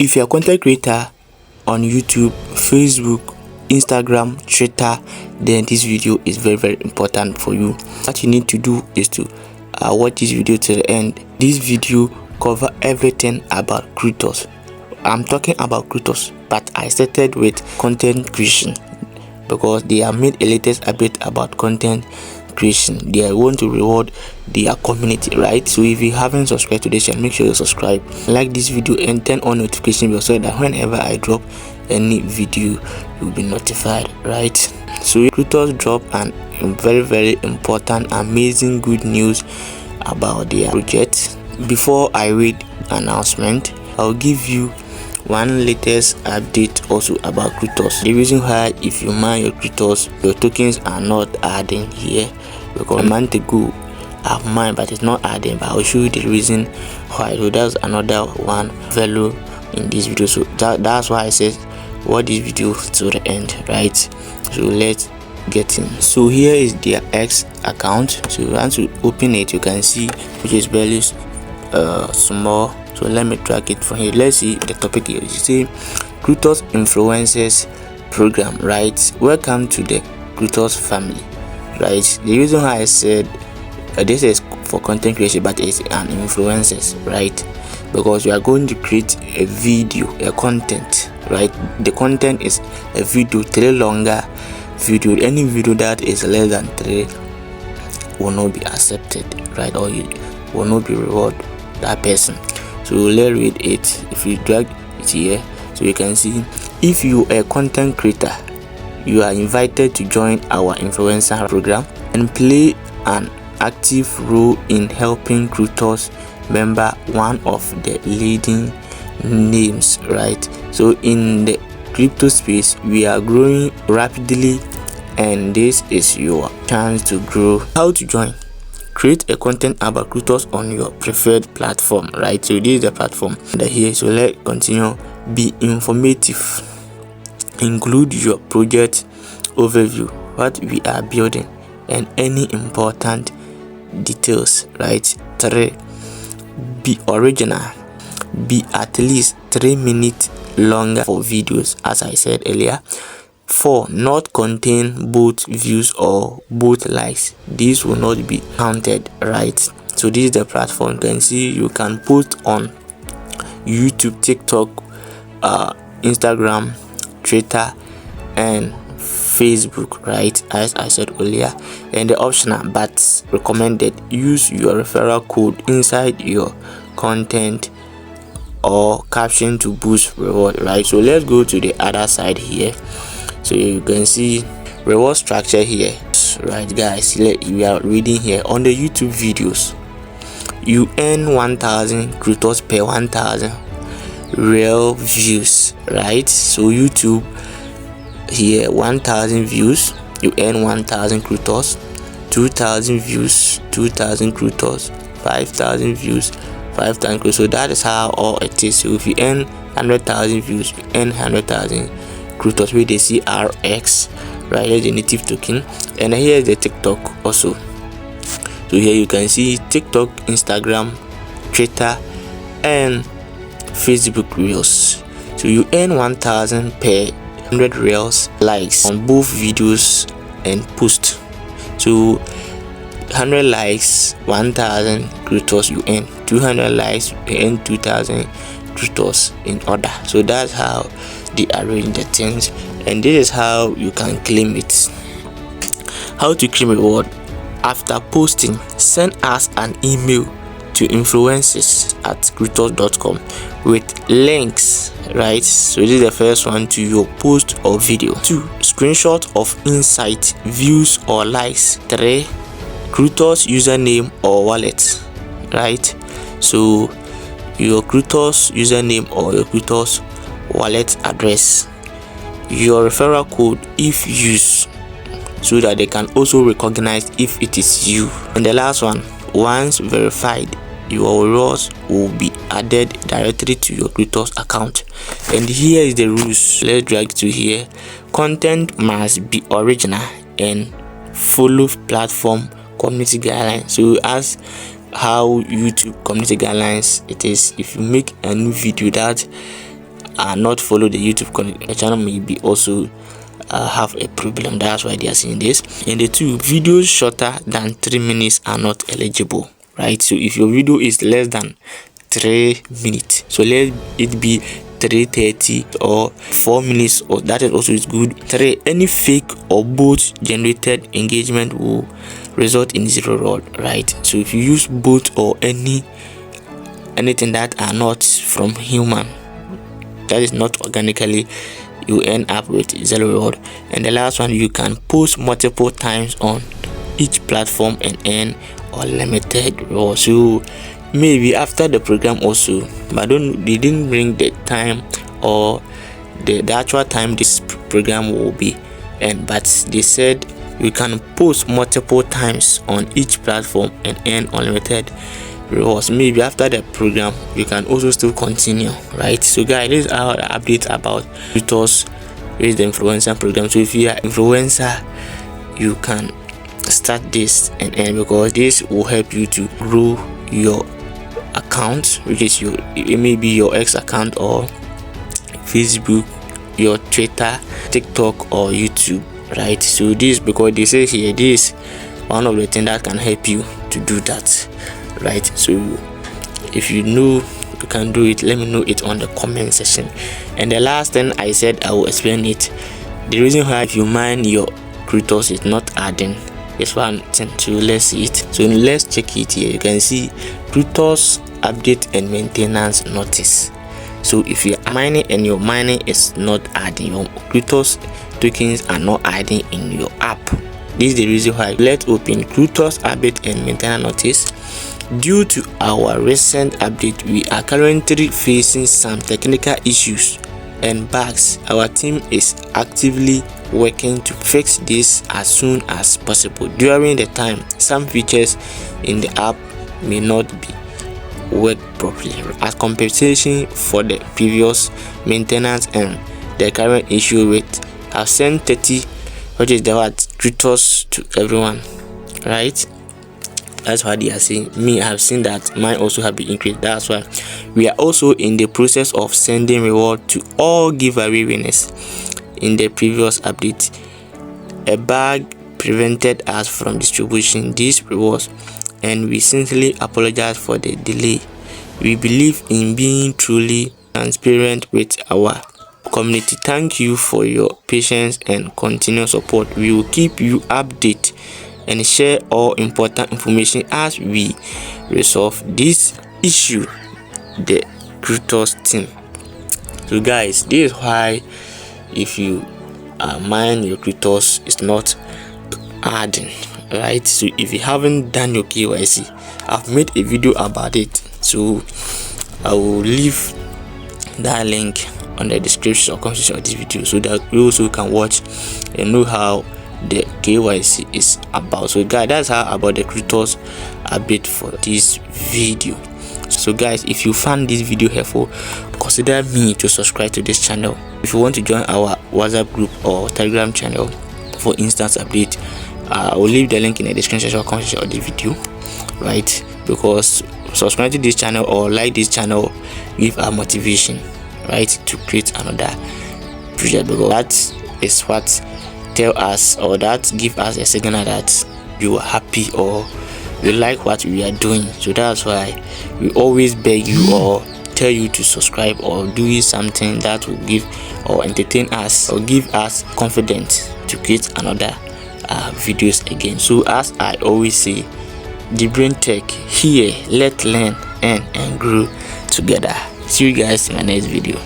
If you're a content creator on YouTube, Facebook, Instagram, Twitter, then this video is very important for you. What you need to do is to watch this video to the end. This video cover everything about Crutox. I'm talking about Crutox, but I started with content creation because they have made a latest update about content creation. They want to reward their community, right? So if you haven't subscribed to this channel, make sure you subscribe, like this video, and turn on notification bell so that whenever I drop any video you'll be notified, right? So Crutox drop an very important, amazing good news about their project. Before I read announcement, I'll give you one latest update also about Crutox. The reason why, if you mine your Crutox, your tokens are not adding here, because a month ago I've mined but it's not adding, but I'll show you the reason why. So that's another one value in this video. So that's why I said watch this video to the end, right? So let's get in. So here is their X account. So once you open it, you can see which is very small. So let me drag it from here. Let's see the topic here. You see Crutox influencers program, right? Welcome to the Crutox family, right? The reason why I said this is for content creation, but it's an influencers, right? Because we are going to create a video, a content, right? The content is a video, 3 longer video. Any video that is less than 3 will not be accepted, right? Or you will not be reward that person. So let's read it. If you drag it here, so you can see, if you are a content creator, you are invited to join our influencer program and play an active role in helping Crutox member one of the leading names, right? So in the crypto space, we are growing rapidly, and this is your chance to grow. How to join? Create a content about Crutox on your preferred platform, right? So this is the platform here. So let's continue. Be informative. Include your project overview, what we are building, and any important details, right? 3. Be original. Be at least 3 minutes longer for videos, as I said earlier. 4. Not contain both views or both likes. These will not be counted, right? So this is the platform. You can see you can post on YouTube, TikTok, Instagram, Twitter, and Facebook, right? As I said earlier. And the optional but recommended, use your referral code inside your content or caption to boost reward, right? So let's go to the other side here. So you can see reward structure here, right guys? We are reading here on the YouTube videos. You earn 1000 Crutox per 1000 real views, right? So YouTube here, 1000 views, you earn 1000 Crutox. 2000 views, 2000 Crutox. 5000 views, 5000 Crutox. So that is how all it is. So if you earn 100,000 views, you earn 100,000 Crutox with the CRX, right? Here's the native token, and here is the TikTok also. So here you can see TikTok, Instagram, Twitter, and Facebook Reels. So you earn 1000 per 100 Reels likes on both videos and post. So 100 likes, 1000 Crutox you earn. 200 likes, you earn 2000 Crutox in order. So that's how they arrange the things, and this is how you can claim it. How to claim reward? After posting, send us an email to influencers@crutox.com with links, right? So this is the first one to your post or video. 2. Screenshot of insight, views or likes. 3. Crutox username or wallet, right? So your Crutox username or your Crutox wallet address, your referral code if used, so that they can also recognize if it is you. And the last one, once verified, your rewards will be added directly to your Crutox account. And here is the rules. Let's drag to here. Content must be original and follow platform community guidelines. So as how YouTube community guidelines it is, if you make a new video that not follow the YouTube content, the channel may be also have a problem. That's why they are saying this. And the two, videos shorter than 3 minutes are not eligible, right? So if your video is less than 3 minutes, so let it be 3:30 or 4 minutes, or that is also is good. 3, any fake or bot generated engagement will result in 0 reward, right? So if you use bot or anything that are not from human, that is not organically, you end up with 0 reward. And the last one, you can post multiple times on each platform and earn unlimited reward. So maybe after the program also, but they didn't bring the time or the actual time this program will be, but they said you can post multiple times on each platform and earn unlimited rewards. Maybe after the program you can also still continue, right? So guys, this is our update about Crutox with the influencer program. So if you are influencer, you can start this and earn, because this will help you to grow your account, which is it may be your X account or Facebook, your Twitter, TikTok or YouTube, right? So this, because they say here, this one of the things that can help you to do that, right? So if you know you can do it, let me know it on the comment section. And the last thing I said, I will explain it. The reason why if you mine your Crutox is not adding is one thing. So let's see it. So let's check it here. You can see Crutox update and maintenance notice. So if you are mining and your mining is not adding, your Crutox tokens are not adding in your app, this is the reason why. Let's open Crutox update and maintenance notice. Due to our recent update, we are currently facing some technical issues and bugs. Our team is actively working to fix this as soon as possible. During the time, some features in the app may not be work properly. As compensation for the previous maintenance and the current issue with, I've sent 30, which is the word Crutox to everyone, right? That's what they are saying. Me, I have seen that mine also have been increased. That's why we are also in the process of sending reward to all giveaway winners. In the previous update, a bug prevented us from distributing these rewards, and we sincerely apologize for the delay. We believe in being truly transparent with our community. Thank you for your patience and continued support. We will keep you updated and share all important information as we resolve this issue, the Crutox team. So guys, this is why if you mine your Crutox, it's not adding, right? So if you haven't done your KYC, I've made a video about it, so I will leave that link on the description or comment section of this video, so that you also can watch and know how the KYC is about. So guys, that's how about the Crutox update for this video. So guys, if you found this video helpful, consider me to subscribe to this channel. If you want to join our WhatsApp group or Telegram channel for instant update, I will leave the link in the description or comment section of this video, right? Because subscribe to this channel or like this channel give our motivation, right, to create another project, because that is what tell us, or that give us a signal that you are happy or you like what we are doing. So that's why we always beg you or tell you to subscribe or do something that will give or entertain us or give us confidence to create another videos again. So as I always say, the brain tech here, let's learn and grow together. See you guys in my next video.